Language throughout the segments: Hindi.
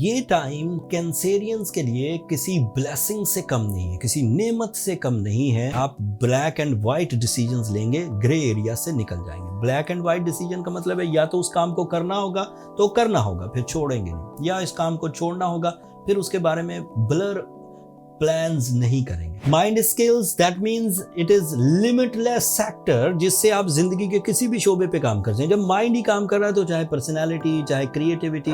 ये टाइम कैंसेरियंस के लिए किसी ब्लेसिंग से कम नहीं है, किसी नेमत से कम नहीं है। आप ब्लैक एंड वाइट डिसीजंस लेंगे, ग्रे एरिया से निकल जाएंगे। ब्लैक एंड वाइट डिसीजन का मतलब है या तो उस काम को करना होगा तो करना होगा, फिर छोड़ेंगे नहीं, या इस काम को छोड़ना होगा फिर उसके बारे में ब्लर प्लान्स नहीं करेंगे। Mind skills, that means it is limitless sector जिससे आप जिंदगी के किसी भी शोबे पे काम कर सकते हैं। जब माइंड ही काम कर रहा है तो चाहे पर्सनैलिटी, चाहे क्रिएटिविटी।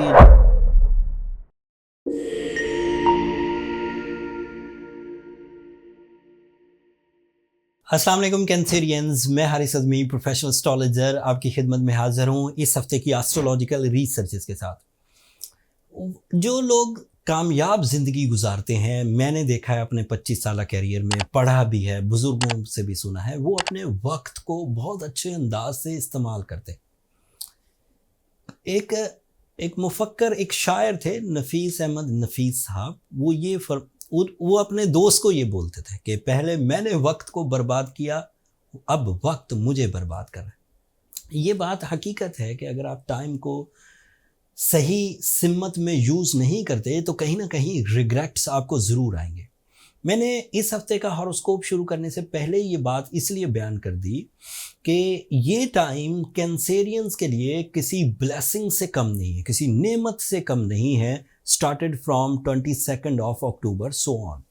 अस्सलाम वालेकुम कैंसेरियंस, मैं हारिस अज़मी प्रोफेशनल एस्ट्रोलॉजर आपकी खिदमत में हाजिर हूँ इस हफ्ते की एस्ट्रोलॉजिकल रिसर्चेस के साथ। जो लोग कामयाब ज़िंदगी गुजारते हैं, मैंने देखा है अपने 25 साल कैरियर में, पढ़ा भी है, बुज़ुर्गों से भी सुना है, वो अपने वक्त को बहुत अच्छे अंदाज से इस्तेमाल करते हैं। एक मुफक्कर, एक शायर थे, नफीस अहमद नफीस साहब, वो अपने दोस्त को ये बोलते थे कि पहले मैंने वक्त को बर्बाद किया, अब वक्त मुझे बर्बाद कर रहा है। ये बात हकीकत है कि अगर आप टाइम को सही सिमत में यूज़ नहीं करते तो कहीं ना कहीं रिग्रेट्स आपको ज़रूर आएंगे। मैंने इस हफ्ते का हॉरोस्कोप शुरू करने से पहले ये बात इसलिए बयान कर दी कि ये टाइम कैंसेरियंस के लिए किसी ब्लेसिंग से कम नहीं है, किसी नेमत से कम नहीं है। Started from 22 of October so on.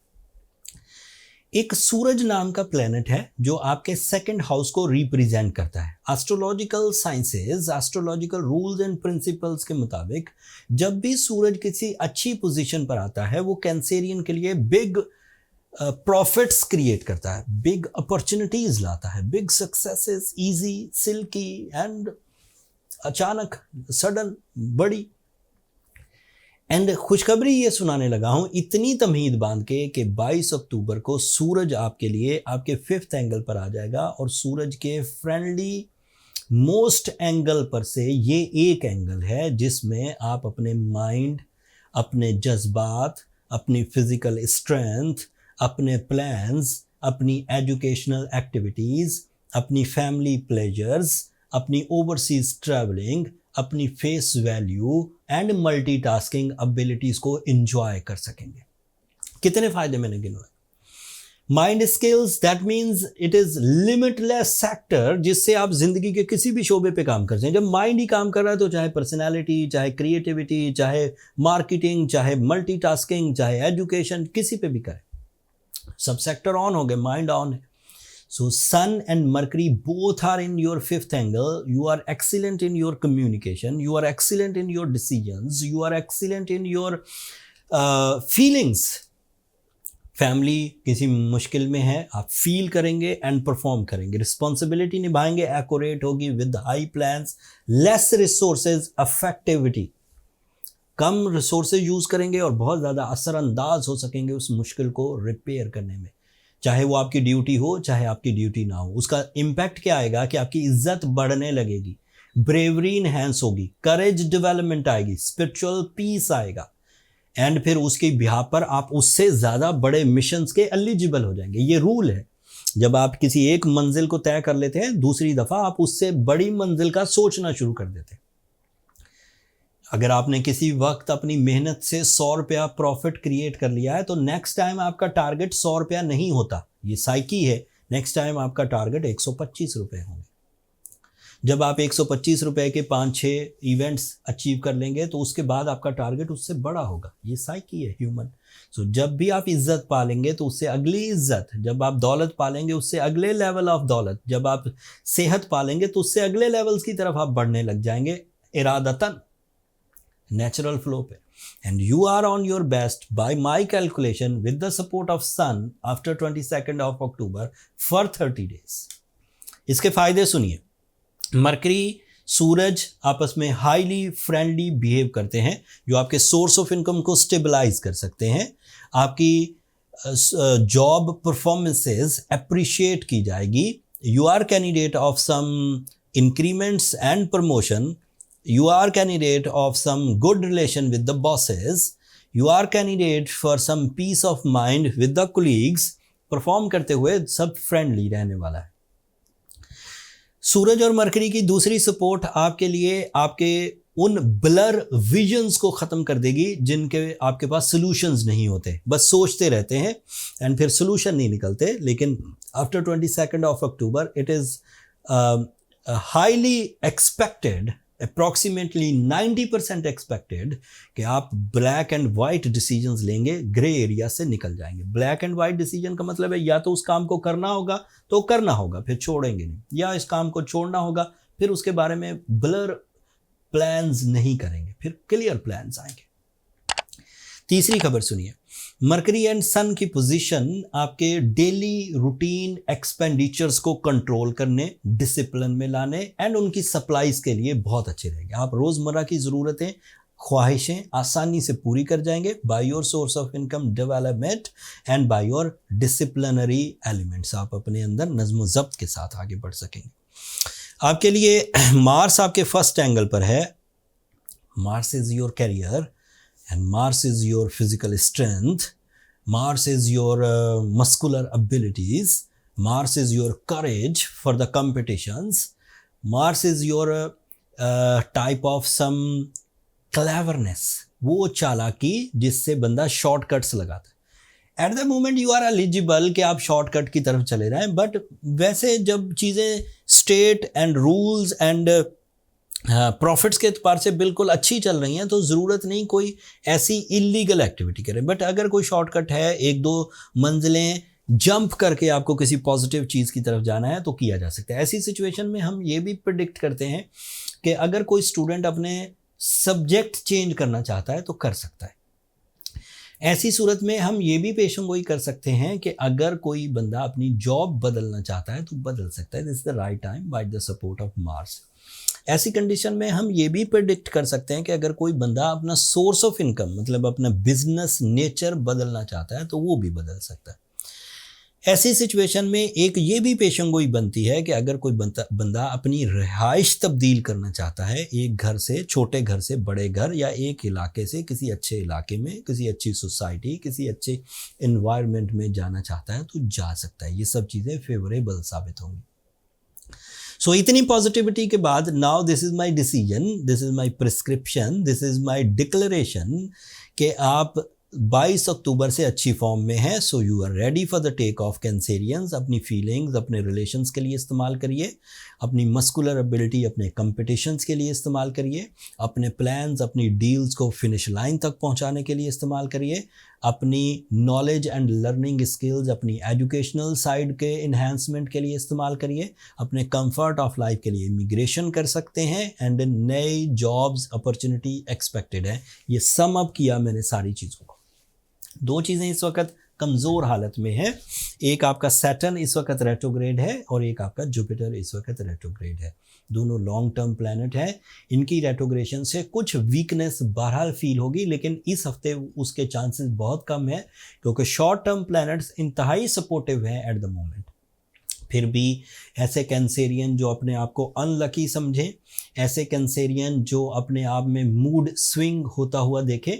एक सूरज नाम का प्लेनेट है जो आपके सेकंड हाउस को रिप्रेजेंट करता है। Astrological sciences, astrological rules and principles के मुताबिक जब भी सूरज किसी अच्छी पोजीशन पर आता है वो कैंसेरियन के लिए बिग प्रॉफिट्स क्रिएट करता है, बिग अपॉर्चुनिटीज लाता है, big successes, easy, silkie and अचानक सडन बड़ी। एंड खुशखबरी ये सुनाने लगा हूँ इतनी तमहीद बांध के कि 22 अक्टूबर को सूरज आपके लिए आपके 5th एंगल पर आ जाएगा, और सूरज के फ्रेंडली मोस्ट एंगल पर से ये एक एंगल है जिसमें आप अपने माइंड, अपने जज्बात, अपनी फिजिकल स्ट्रेंथ, अपने प्लान्स, अपनी एजुकेशनल एक्टिविटीज़, अपनी फैमिली प्लेजर्स, अपनी ओवरसीज ट्रैवलिंग, अपनी face value and multitasking abilities को एंजॉय कर सकेंगे। कितने फायदे मैंने गिनवाए। Mind skills, that means it is limitless sector जिससे आप जिंदगी के किसी भी शोबे पे काम कर सकते हैं। जब माइंड ही काम कर रहा है तो चाहे पर्सनैलिटी, चाहे क्रिएटिविटी, चाहे मार्केटिंग, चाहे मल्टीटास्किंग, चाहे एजुकेशन, किसी पे भी करें, सब सेक्टर ऑन हो गए, माइंड ऑन है। So Sun and Mercury both are in your 5th angle. You are excellent in your communication. You are excellent in your decisions. You are excellent in your feelings. Family किसी मुश्किल में है, आप फील करेंगे एंड परफॉर्म करेंगे, रिस्पॉन्सिबिलिटी निभाएंगे, एक्यूरेट होगी, with high plans, less resources, affectivity, कम रिसोर्सेज यूज़ करेंगे और बहुत ज़्यादा असरअंदाज हो सकेंगे उस मुश्किल को रिपेयर करने में। चाहे वो आपकी ड्यूटी हो, चाहे आपकी ड्यूटी ना हो, उसका इम्पैक्ट क्या आएगा कि आपकी इज्जत बढ़ने लगेगी, ब्रेवरी इनहेंस होगी, करेज डेवलपमेंट आएगी, स्पिरिचुअल पीस आएगा, एंड फिर उसके बिहाफ पर आप उससे ज़्यादा बड़े मिशंस के एलिजिबल हो जाएंगे। ये रूल है, जब आप किसी एक मंजिल को तय कर लेते हैं, दूसरी दफ़ा आप उससे बड़ी मंजिल का सोचना शुरू कर देते हैं। अगर आपने किसी वक्त अपनी मेहनत से 100 रुपया प्रॉफिट क्रिएट कर लिया है तो नेक्स्ट टाइम आपका टारगेट 100 रुपया नहीं होता, ये साइकी है। नेक्स्ट टाइम आपका टारगेट 125 रुपये होंगे। जब आप 125 रुपये के 5-6 इवेंट्स अचीव कर लेंगे तो उसके बाद आपका टारगेट उससे बड़ा होगा, ये साइकी है ह्यूमन। सो जब भी आप इज्जत पालेंगे तो उससे अगली इज्जत, जब आप दौलत पालेंगे उससे अगले लेवल ऑफ दौलत, जब आप सेहत पालेंगे तो उससे अगले लेवल्स की तरफ आप बढ़ने लग जाएंगे, इरादतन, नेचुरल फ्लो पे। And you are on your best by my calculation with the support of sun after 22 of October for 30 days. इसके फायदे सुनिए। मरकरी, सूरज आपस में हाईली फ्रेंडली बिहेव करते हैं, जो आपके सोर्स ऑफ इनकम को स्टेबलाइज कर सकते हैं। आपकी जॉब परफॉर्मेंसेस अप्रिशिएट की जाएगी। You are candidate of some increments and promotion. You are candidate of some good relation with the bosses. You are candidate for some peace of mind with the colleagues. Perform करते हुए सब फ्रेंडली रहने वाला है। सूरज और मरकरी की दूसरी सपोर्ट आपके लिए आपके उन ब्लर विजन्स को ख़त्म कर देगी जिनके आपके पास सॉल्यूशंस नहीं होते, बस सोचते रहते हैं एंड फिर सॉल्यूशन नहीं निकलते। लेकिन after 22 October it is highly expected, approximately 90% expected कि आप ब्लैक एंड वाइट डिसीजंस लेंगे, ग्रे एरिया से निकल जाएंगे। ब्लैक एंड वाइट डिसीजन का मतलब है या तो उस काम को करना होगा तो करना होगा, फिर छोड़ेंगे नहीं, या इस काम को छोड़ना होगा फिर उसके बारे में ब्लर प्लान्स नहीं करेंगे, फिर क्लियर प्लान्स आएंगे। तीसरी खबर सुनिए, मरकरी एंड सन की पोजीशन आपके डेली रूटीन एक्सपेंडिचर्स को कंट्रोल करने, डिसिप्लिन में लाने एंड उनकी सप्लाईज के लिए बहुत अच्छे रहेंगे। आप रोजमर्रा की ज़रूरतें, ख्वाहिशें आसानी से पूरी कर जाएंगे by your source of income development and by your disciplinary elements. आप अपने अंदर नज़्म ज़ब्त के साथ आगे बढ़ सकेंगे। आपके लिए मार्स आपके फर्स्ट एंगल पर है। Mars is your career and Mars is your physical strength, Mars is your muscular abilities, Mars is your courage for the competitions, Mars is your type of some cleverness, वो चालाकी जिससे बंदा शॉर्टकट्स लगाता है। At the moment you are eligible कि आप शॉर्टकट की तरफ चले रहें, बट वैसे जब चीज़ें state and rules and profits के एतबार से बिल्कुल अच्छी चल रही हैं तो ज़रूरत नहीं कोई ऐसी इलीगल एक्टिविटी करें। बट अगर कोई शॉर्टकट है, एक दो मंजिलें जंप करके आपको किसी पॉजिटिव चीज़ की तरफ जाना है तो किया जा सकता है। ऐसी सिचुएशन में हम ये भी प्रिडिक्ट करते हैं कि अगर कोई स्टूडेंट अपने सब्जेक्ट चेंज करना चाहता है तो कर सकता है। ऐसी सूरत में हम ये भी पेशेंगोई कर सकते हैं कि अगर कोई बंदा अपनी जॉब बदलना चाहता है तो बदल सकता है। This is the right time by the support of Mars. ऐसी कंडीशन में हम ये भी प्रेडिक्ट कर सकते हैं कि अगर कोई बंदा अपना सोर्स ऑफ इनकम मतलब अपना बिजनेस नेचर बदलना चाहता है तो वो भी बदल सकता है। ऐसी सिचुएशन में एक ये भी पेशेंगोई बनती है कि अगर कोई बंदा अपनी रिहाइश तब्दील करना चाहता है, एक घर से, छोटे घर से बड़े घर, या एक इलाके से किसी अच्छे इलाके में, किसी अच्छी सोसाइटी, किसी अच्छे इन्वायरमेंट में जाना चाहता है तो जा सकता है। ये सब चीज़ें फेवरेबल साबित होंगी। सो इतनी पॉजिटिविटी के बाद now this is my decision, this is my prescription, this is my declaration कि आप 22 अक्टूबर से अच्छी फॉर्म में है। So you are ready for the take off Cancerians. अपनी फीलिंग्स अपने रिलेशंस के लिए इस्तेमाल करिए, अपनी मस्कुलर एबिलिटी अपने कंपटीशंस के लिए इस्तेमाल करिए, अपने प्लान्स अपनी डील्स को फिनिश लाइन तक पहुंचाने के लिए इस्तेमाल करिए, अपनी नॉलेज एंड लर्निंग स्किल्स अपनी एजुकेशनल साइड के इन्हांसमेंट के लिए इस्तेमाल करिए, अपने कंफर्ट ऑफ लाइफ के लिए इमिग्रेशन कर सकते हैं एंड नई जॉब्स अपॉर्चुनिटी एक्सपेक्टेड है। ये सम अप किया मैंने सारी चीज़ों को। दो चीज़ें इस वक्त कमज़ोर हालत में है, एक आपका सैटर्न इस वक्त रेट्रोग्रेड है और एक आपका जुपिटर इस वक्त रेट्रोग्रेड है। दोनों लॉन्ग टर्म प्लैनेट है, इनकी रेट्रोग्रेशन से कुछ वीकनेस बहरहाल फील होगी, लेकिन इस हफ्ते उसके चांसेस बहुत कम है क्योंकि शॉर्ट टर्म प्लैनेट्स इंतहाई सपोर्टिव हैं एट द मोमेंट। फिर भी ऐसे कैंसेरियन जो अपने आप को अनलकी समझें, ऐसे कैंसेरियन जो अपने आप में मूड स्विंग होता हुआ देखें,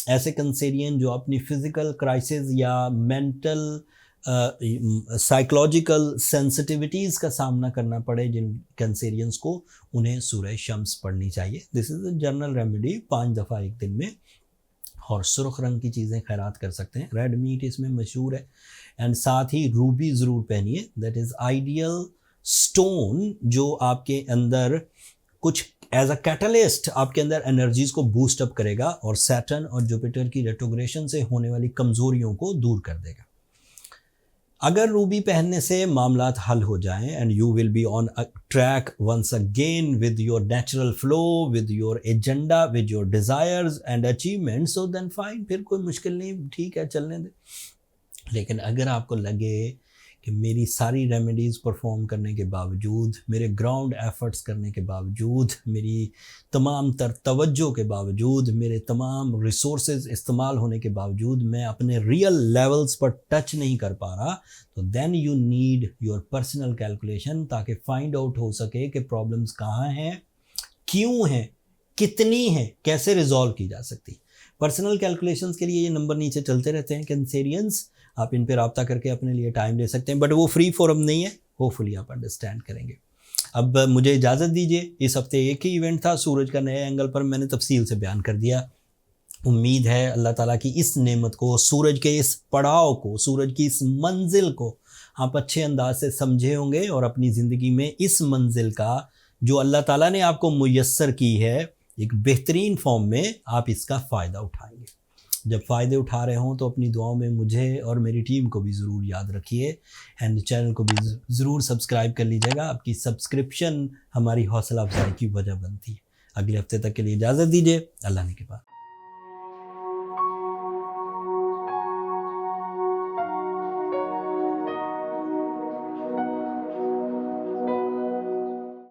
ऐसे कैंसेरियन जो अपनी फिज़िकल क्राइसिस या मेंटल साइकोलॉजिकल सेंसिटिविटीज़ का सामना करना पड़े, जिन कैंसेरियंस को, उन्हें सूरह शम्स पढ़नी चाहिए। This is a general remedy, 5 दफ़ा एक दिन में। और सुर्ख रंग की चीज़ें खैरात कर सकते हैं, रेड मीट इसमें मशहूर है। एंड साथ ही रूबी ज़रूर पहनिए, दैट इज़ आइडियल स्टोन जो आपके अंदर कुछ एज अ कैटलिस्ट आपके अंदर एनर्जीज़ को बूस्ट अप करेगा और सैटर्न और जुपिटर की रेट्रोग्रेशन से होने वाली कमज़ोरियों को दूर कर देगा। अगर रूबी पहनने से मामलात हल हो जाएं and you will be on a track once again with your natural flow, with your agenda, with your desires and achievement, so then fine, फिर कोई मुश्किल नहीं, ठीक है, चलने दे। लेकिन अगर आपको लगे कि मेरी सारी रेमेडीज़ परफॉर्म करने के बावजूद, मेरे ग्राउंड एफर्ट्स करने के बावजूद, मेरी तमाम तर तवज्जो के बावजूद, मेरे तमाम रिसोर्सेज इस्तेमाल होने के बावजूद मैं अपने रियल लेवल्स पर टच नहीं कर पा रहा, तो then you need your personal calculation, ताकि फाइंड आउट हो सके कि प्रॉब्लम्स कहाँ हैं, क्यों हैं, कितनी हैं, कैसे रिजॉल्व की जा सकती। पर्सनल कैलकुलेशंस के लिए ये नंबर नीचे चलते रहते हैं कैंसेरियंस, आप इन पर रब्ता करके अपने लिए टाइम ले सकते हैं, बट वो फ्री फोरम नहीं है, होपफुली आप अंडरस्टैंड करेंगे। अब मुझे इजाज़त दीजिए। इस हफ्ते एक ही इवेंट था, सूरज का नए एंगल पर मैंने तफसील से बयान कर दिया। उम्मीद है अल्लाह ताला की इस नेमत को, सूरज के इस पड़ाव को, सूरज की इस मंजिल को आप अच्छे अंदाज से समझे होंगे और अपनी ज़िंदगी में इस मंजिल का जो अल्लाह ताला ने आपको मुयस्सर की है एक बेहतरीन फॉर्म में, आप इसका फ़ायदा उठाएंगे। जब फ़ायदे उठा रहे हों तो अपनी दुआओं में मुझे और मेरी टीम को भी ज़रूर याद रखिए एंड चैनल को भी ज़रूर सब्सक्राइब कर लीजिएगा। आपकी सब्सक्रिप्शन हमारी हौसला अफजाई की वजह बनती है। अगले हफ्ते तक के लिए इजाज़त दीजिए। अल्लाह ने के बाद।